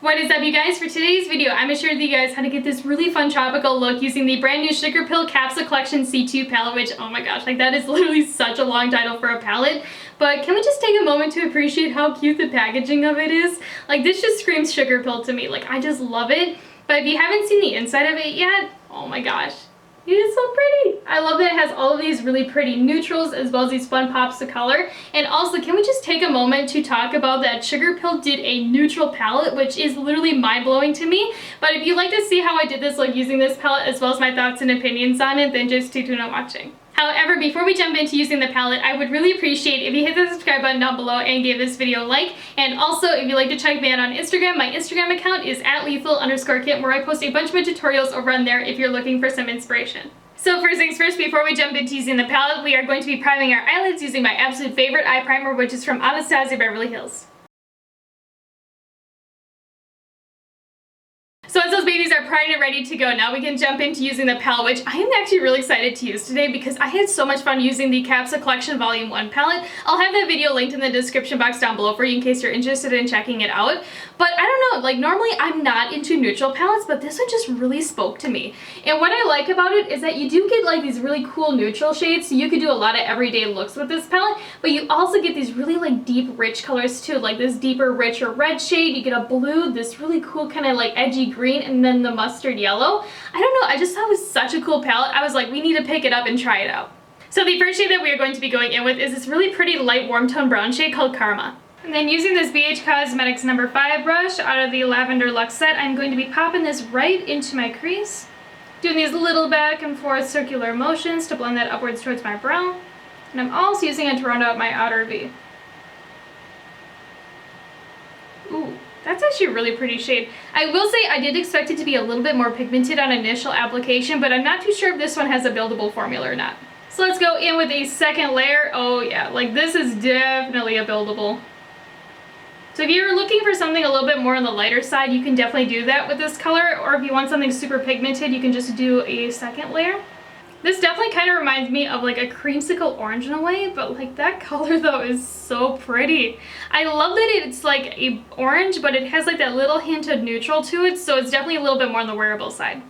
What is up, you guys? For today's video, I'm going to share with you guys how to get this really fun tropical look using the brand new SUGARPILL Capsule Collection C2 Palette, which, oh my gosh, like that is literally such a long title for a palette. But can we just take a moment to appreciate how cute the packaging of it is? Like, this just screams SUGARPILL to me. Like, I just love it. But if you haven't seen the inside of it yet, oh my gosh, it is so pretty. I love that it has all of these really pretty neutrals as well as these fun pops of color. And also, can we just take a moment to talk about that SUGARPILL did a neutral palette, which is literally mind-blowing to me. But if you'd like to see how I did this, like using this palette as well as my thoughts and opinions on it, then just stay tuned on watching. However, before we jump into using the palette, I would really appreciate if you hit the subscribe button down below and give this video a like. And also, if you'd like to check me out on Instagram, my Instagram account is @lethal_kit, where I post a bunch of my tutorials over on there if you're looking for some inspiration. So first things first, before we jump into using the palette, we are going to be priming our eyelids using my absolute favorite eye primer, which is from Anastasia Beverly Hills. So once those babies are primed and ready to go, now we can jump into using the palette, which I am actually really excited to use today because I had so much fun using the Capsule Collection Volume 1 palette. I'll have that video linked in the description box down below for you in case you're interested in checking it out. But I don't know, like normally I'm not into neutral palettes, but this one just really spoke to me. And what I like about it is that you do get like these really cool neutral shades, so you could do a lot of everyday looks with this palette, but you also get these really like deep, rich colors too, like this deeper, richer red shade. You get a blue, this really cool kind of like edgy green, and then the mustard yellow. I don't know, I just thought it was such a cool palette. I was like, we need to pick it up and try it out. So the first shade that we are going to be going in with is this really pretty light warm tone brown shade called Karma. And then using this BH Cosmetics No. 5 brush out of the Lavender Luxe set, I'm going to be popping this right into my crease, doing these little back and forth circular motions to blend that upwards towards my brow. And I'm also using it to round out my outer V. Ooh. That's actually a really pretty shade. I will say I did expect it to be a little bit more pigmented on initial application, but I'm not too sure if this one has a buildable formula or not. So let's go in with a second layer. Oh yeah, like this is definitely a buildable. So if you're looking for something a little bit more on the lighter side, you can definitely do that with this color, or if you want something super pigmented, you can just do a second layer. This definitely kind of reminds me of like a creamsicle orange in a way, but like that color though is so pretty. I love that it's like a orange, but it has like that little hint of neutral to it, so it's definitely a little bit more on the wearable side.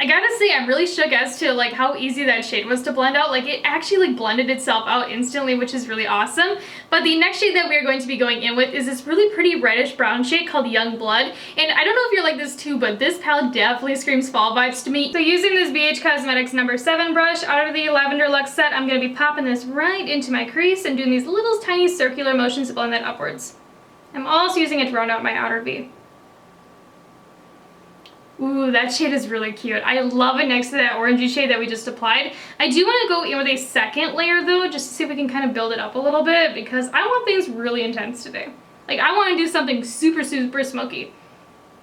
I gotta say, I'm really shook as to like how easy that shade was to blend out. Like it actually like blended itself out instantly, which is really awesome. But the next shade that we're going to be going in with is this really pretty reddish brown shade called Youngblood. And I don't know if you're like this too, but this palette definitely screams fall vibes to me. So using this BH Cosmetics No. 7 brush out of the Lavender Luxe set, I'm gonna be popping this right into my crease and doing these little tiny circular motions to blend that upwards. I'm also using it to round out my outer V. Ooh, that shade is really cute. I love it next to that orangey shade that we just applied. I do want to go in with a second layer though, just to see if we can kind of build it up a little bit, because I want things really intense today. Like I want to do something super, super smoky.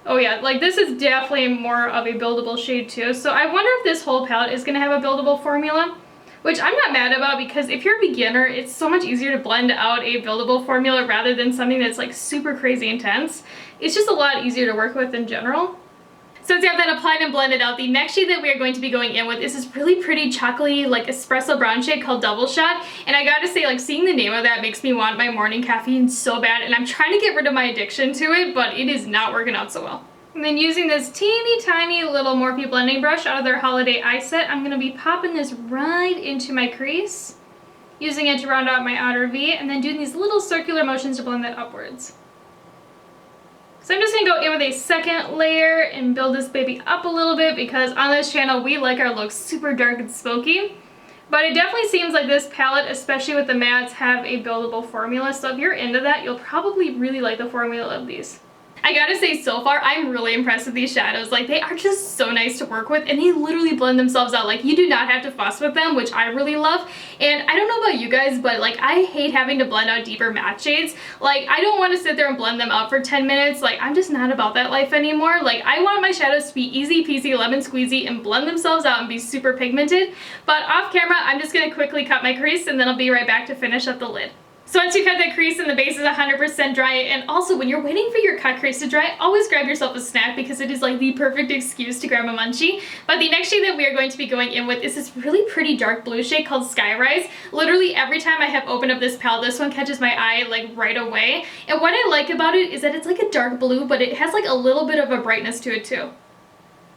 Oh yeah, like this is definitely more of a buildable shade too. So I wonder if this whole palette is going to have a buildable formula, which I'm not mad about, because if you're a beginner, it's so much easier to blend out a buildable formula rather than something that's like super crazy intense. It's just a lot easier to work with in general. So once you have that applied and blended out, the next shade that we are going to be going in with is this really pretty chocolatey like espresso brown shade called Double Shot. And I gotta say, like seeing the name of that makes me want my morning caffeine so bad, and I'm trying to get rid of my addiction to it, but it is not working out so well. And then using this teeny tiny little Morphe blending brush out of their holiday eye set, I'm gonna be popping this right into my crease, using it to round out my outer V, and then doing these little circular motions to blend that upwards. So I'm just going to go in with a second layer and build this baby up a little bit, because on this channel we like our looks super dark and smoky. But it definitely seems like this palette, especially with the mattes, have a buildable formula. So if you're into that, you'll probably really like the formula of these. I gotta say, so far I'm really impressed with these shadows. Like they are just so nice to work with, and they literally blend themselves out. Like you do not have to fuss with them, which I really love. And I don't know about you guys, but like I hate having to blend out deeper matte shades. Like I don't want to sit there and blend them out for 10 minutes. Like I'm just not about that life anymore. Like I want my shadows to be easy peasy lemon squeezy and blend themselves out and be super pigmented. But off camera, I'm just gonna quickly cut my crease, and then I'll be right back to finish up the lid. So once you cut the crease and the base is 100% dry, and also when you're waiting for your cut crease to dry, always grab yourself a snack because it is like the perfect excuse to grab a munchie. But the next shade that we are going to be going in with is this really pretty dark blue shade called Skyrise. Literally every time I have opened up this palette, this one catches my eye like right away. And what I like about it is that it's like a dark blue, but it has like a little bit of a brightness to it too.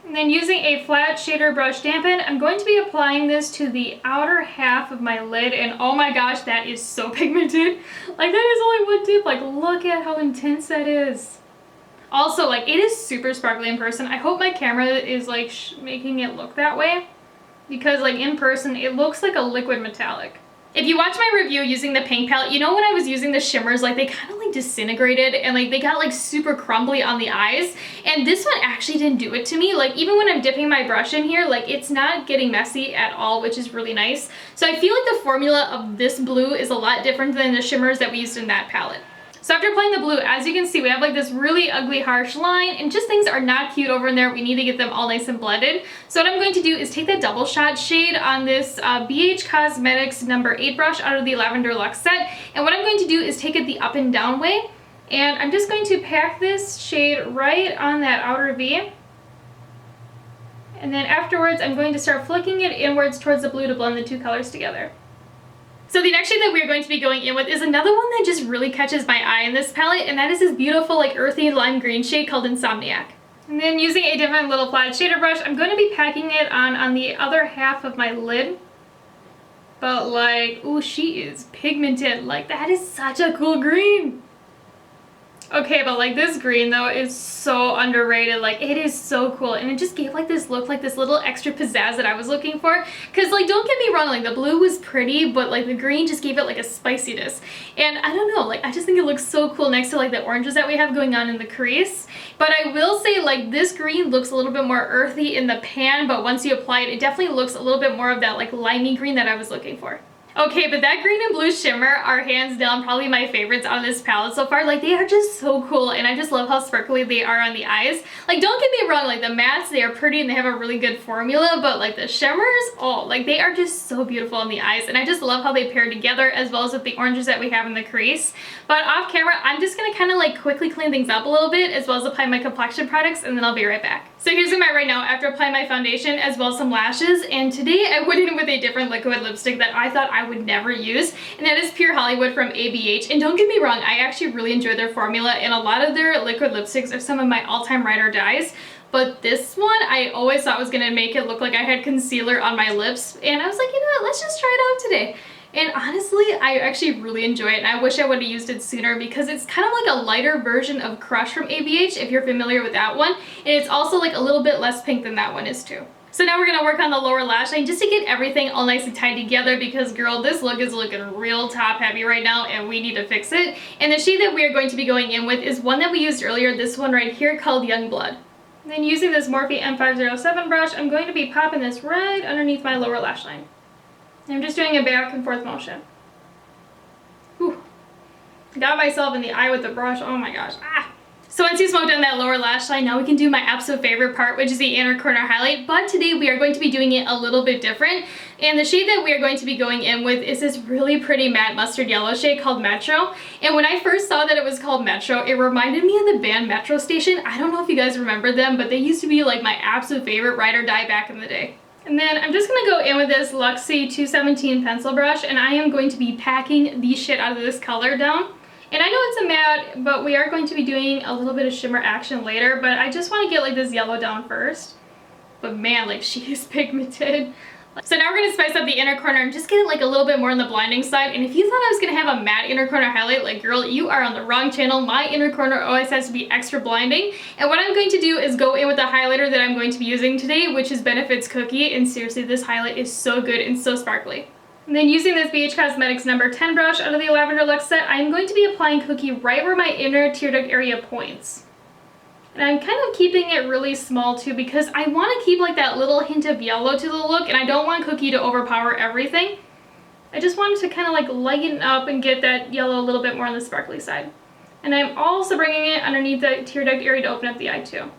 And then using a flat shader brush dampen, I'm going to be applying this to the outer half of my lid, and oh my gosh, that is so pigmented. Like that is only one dip, like look at how intense that is. Also, like it is super sparkly in person. I hope my camera is like making it look that way, because like in person, it looks like a liquid metallic. If you watch my review using the pink palette, you know when I was using the shimmers, like they kind of like disintegrated and like they got like super crumbly on the eyes. And this one actually didn't do it to me. Like even when I'm dipping my brush in here, like it's not getting messy at all, which is really nice. So I feel like the formula of this blue is a lot different than the shimmers that we used in that palette. So after applying the blue, as you can see, we have like this really ugly harsh line and just things are not cute over in there. We need to get them all nice and blended. So what I'm going to do is take that double shot shade on this BH Cosmetics number 8 brush out of the Lavender Luxe set. And what I'm going to do is take it the up and down way. And I'm just going to pack this shade right on that outer V. And then afterwards, I'm going to start flicking it inwards towards the blue to blend the two colors together. So the next shade that we're going to be going in with is another one that just really catches my eye in this palette, and that is this beautiful like earthy lime green shade called Insomniac. And then using a different little flat shader brush, I'm going to be packing it on the other half of my lid. But like, ooh, she is pigmented. Like that is such a cool green. Okay, but like this green though is so underrated. Like it is so cool, and it just gave like this look, like this little extra pizzazz that I was looking for. Cause like don't get me wrong, like the blue was pretty, but like the green just gave it like a spiciness. And I don't know, like I just think it looks so cool next to like the oranges that we have going on in the crease. But I will say like this green looks a little bit more earthy in the pan, but once you apply it, it definitely looks a little bit more of that like limey green that I was looking for. Okay, but that green and blue shimmer are hands down probably my favorites out of this palette so far. Like they are just so cool, and I just love how sparkly they are on the eyes. Like don't get me wrong, like the mattes, they are pretty and they have a really good formula, but like the shimmers, oh, like they are just so beautiful on the eyes, and I just love how they pair together as well as with the oranges that we have in the crease. But off camera, I'm just gonna kind of like quickly clean things up a little bit as well as apply my complexion products, and then I'll be right back. So here's where I'm at right now after applying my foundation as well as some lashes, and today I went in with a different liquid lipstick that I thought I would never use, and that is Pure Hollywood from ABH. And don't get me wrong, I actually really enjoy their formula, and a lot of their liquid lipsticks are some of my all-time ride or dies. But this one, I always thought was gonna make it look like I had concealer on my lips, and I was like, you know what, let's just try it out today. And honestly, I actually really enjoy it, and I wish I would have used it sooner because it's kind of like a lighter version of Crush from ABH, if you're familiar with that one. And it's also like a little bit less pink than that one is too. So now we're going to work on the lower lash line just to get everything all nice and tied together because girl, this look is looking real top heavy right now and we need to fix it. And the shade that we are going to be going in with is one that we used earlier, this one right here called Youngblood. And then using this Morphe M507 brush, I'm going to be popping this right underneath my lower lash line. I'm just doing a back and forth motion. Whew. Got myself in the eye with the brush. Oh my gosh. Ah. So once you smoked down that lower lash line, now we can do my absolute favorite part, which is the inner corner highlight. But today we are going to be doing it a little bit different. And the shade that we are going to be going in with is this really pretty matte mustard yellow shade called Metro. And when I first saw that it was called Metro, it reminded me of the band Metro Station. I don't know if you guys remember them, but they used to be like my absolute favorite ride or die back in the day. And then I'm just going to go in with this Luxie 217 pencil brush, and I am going to be packing the shit out of this color down. And I know it's a matte, but we are going to be doing a little bit of shimmer action later, but I just want to get like this yellow down first. But man, like she is pigmented. So now we're going to spice up the inner corner and just get it like a little bit more on the blinding side. And if you thought I was going to have a matte inner corner highlight, like girl, you are on the wrong channel. My inner corner always has to be extra blinding. And what I'm going to do is go in with the highlighter that I'm going to be using today, which is Benefit's Cookie. And seriously, this highlight is so good and so sparkly. And then using this BH Cosmetics number 10 brush out of the Lavender Luxe set, I'm going to be applying Cookie right where my inner tear duct area points. And I'm kind of keeping it really small too because I want to keep like that little hint of yellow to the look, and I don't want Cookie to overpower everything. I just wanted to kind of like lighten up and get that yellow a little bit more on the sparkly side. And I'm also bringing it underneath the tear duct area to open up the eye too.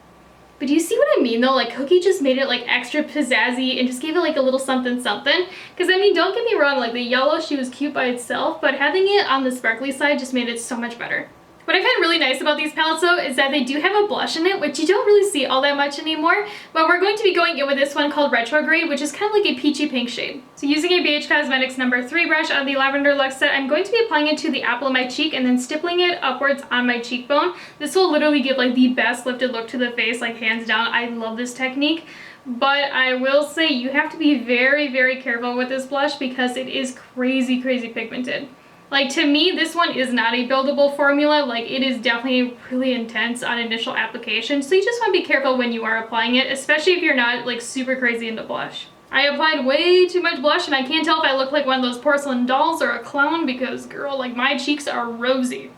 But do you see what I mean though? Like Cookie just made it like extra pizzazzy and just gave it like a little something something. Because I mean, don't get me wrong, like the yellow, she was cute by itself, but having it on the sparkly side just made it so much better. What I find really nice about these palettes though is that they do have a blush in it, which you don't really see all that much anymore, but we're going to be going in with this one called Retrograde, which is kind of like a peachy pink shade. So using a BH Cosmetics number 3 brush out of the Lavender Luxe set, I'm going to be applying it to the apple of my cheek and then stippling it upwards on my cheekbone. This will literally give like the best lifted look to the face, like hands down. I love this technique. But I will say you have to be very, very careful with this blush because it is crazy, crazy pigmented. Like to me, this one is not a buildable formula. Like it is definitely really intense on initial application. So you just want to be careful when you are applying it, especially if you're not like super crazy into blush. I applied way too much blush and I can't tell if I look like one of those porcelain dolls or a clown because girl, like my cheeks are rosy.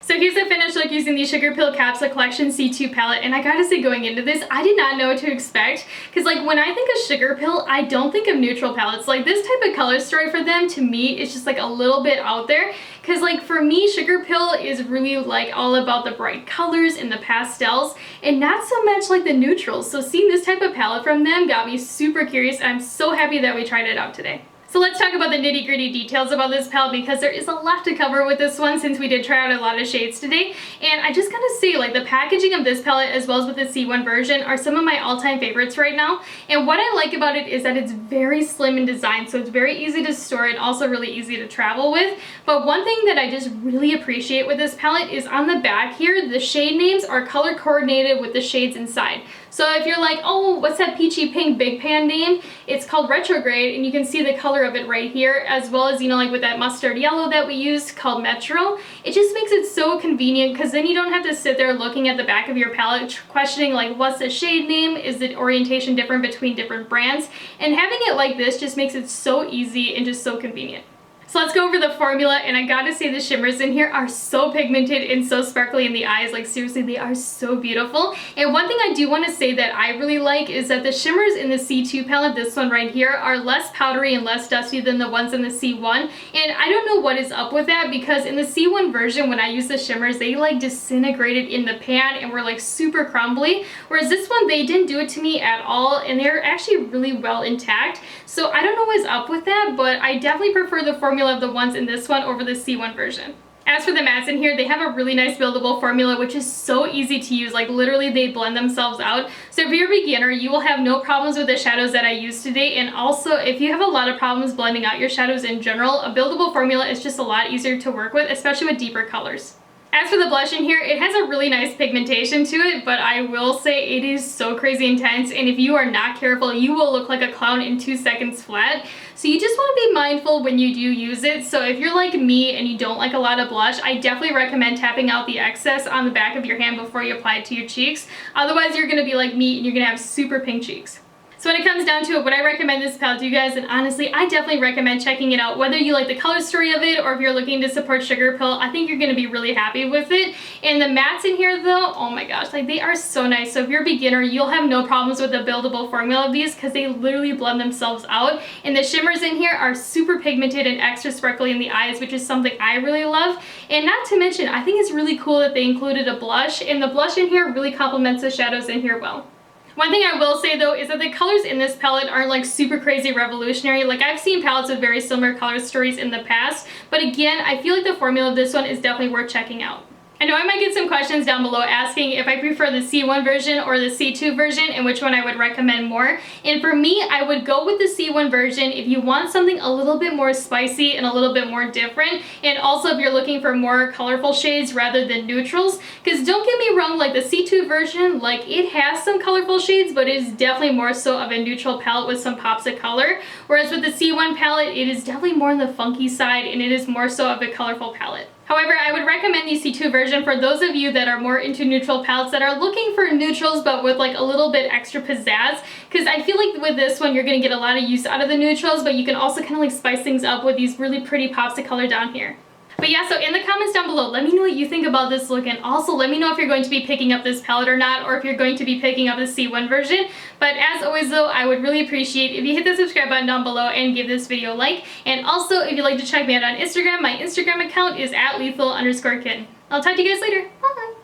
So here's the finished look using the Sugarpill Capsule Collection C2 Palette, and I gotta say going into this, I did not know what to expect, because like when I think of Sugarpill, I don't think of neutral palettes. Like this type of color story for them, to me, is just like a little bit out there, because like for me, Sugarpill is really like all about the bright colors and the pastels, and not so much like the neutrals. So seeing this type of palette from them got me super curious, and I'm so happy that we tried it out today. So let's talk about the nitty-gritty details about this palette because there is a lot to cover with this one since we did try out a lot of shades today. And I just gotta say, like the packaging of this palette as well as with the C1 version are some of my all-time favorites right now. And what I like about it is that it's very slim in design, so it's very easy to store and also really easy to travel with. But one thing that I just really appreciate with this palette is on the back here, the shade names are color coordinated with the shades inside. So if you're like, oh, what's that peachy pink big pan name? It's called Retrograde, and you can see the color of it right here, as well as, you know, like with that mustard yellow that we used called Metro. It just makes it so convenient because then you don't have to sit there looking at the back of your palette questioning like, what's the shade name? Is the orientation different between different brands? And having it like this just makes it so easy and just so convenient. So let's go over the formula, and I gotta say the shimmers in here are so pigmented and so sparkly in the eyes. Like seriously, they are so beautiful. And one thing I do want to say that I really like is that the shimmers in the C2 palette, this one right here, are less powdery and less dusty than the ones in the C1. And I don't know what is up with that because in the C1 version, when I used the shimmers, they like disintegrated in the pan and were like super crumbly. Whereas this one, they didn't do it to me at all, and they're actually really well intact. So I don't know what's up with that, but I definitely prefer the formula of the ones in this one over the C1 version. As for the mattes in here, they have a really nice buildable formula which is so easy to use. Like literally they blend themselves out. So if you're a beginner, you will have no problems with the shadows that I used today. And also if you have a lot of problems blending out your shadows in general, a buildable formula is just a lot easier to work with, especially with deeper colors. As for the blush in here, it has a really nice pigmentation to it, but I will say it is so crazy intense, and if you are not careful, you will look like a clown in 2 seconds flat. So you just want to be mindful when you do use it. So if you're like me and you don't like a lot of blush, I definitely recommend tapping out the excess on the back of your hand before you apply it to your cheeks. Otherwise, you're going to be like me and you're going to have super pink cheeks. So when it comes down to it, would I recommend this palette to you guys? And honestly, I definitely recommend checking it out. Whether you like the color story of it or if you're looking to support Sugarpill, I think you're going to be really happy with it. And the mattes in here though, oh my gosh, like they are so nice. So if you're a beginner, you'll have no problems with the buildable formula of these because they literally blend themselves out. And the shimmers in here are super pigmented and extra sparkly in the eyes, which is something I really love. And not to mention, I think it's really cool that they included a blush, and the blush in here really complements the shadows in here well. One thing I will say though is that the colors in this palette aren't like super crazy revolutionary. Like I've seen palettes with very similar color stories in the past, but again, I feel like the formula of this one is definitely worth checking out. I know I might get some questions down below asking if I prefer the C1 version or the C2 version and which one I would recommend more. And for me, I would go with the C1 version if you want something a little bit more spicy and a little bit more different. And also if you're looking for more colorful shades rather than neutrals. Because don't get me wrong, like the C2 version, like it has some colorful shades, but it is definitely more so of a neutral palette with some pops of color. Whereas with the C1 palette, it is definitely more on the funky side and it is more so of a colorful palette. However, I would recommend the C2 version for those of you that are more into neutral palettes that are looking for neutrals but with like a little bit extra pizzazz, because I feel like with this one you're going to get a lot of use out of the neutrals, but you can also kind of like spice things up with these really pretty pops of color down here. But yeah, so in the comments down below, let me know what you think about this look, and also let me know if you're going to be picking up this palette or not, or if you're going to be picking up the C1 version. But as always though, I would really appreciate if you hit the subscribe button down below and give this video a like. And also, if you'd like to check me out on Instagram, my Instagram account is @lethal_kitten. I'll talk to you guys later. Bye!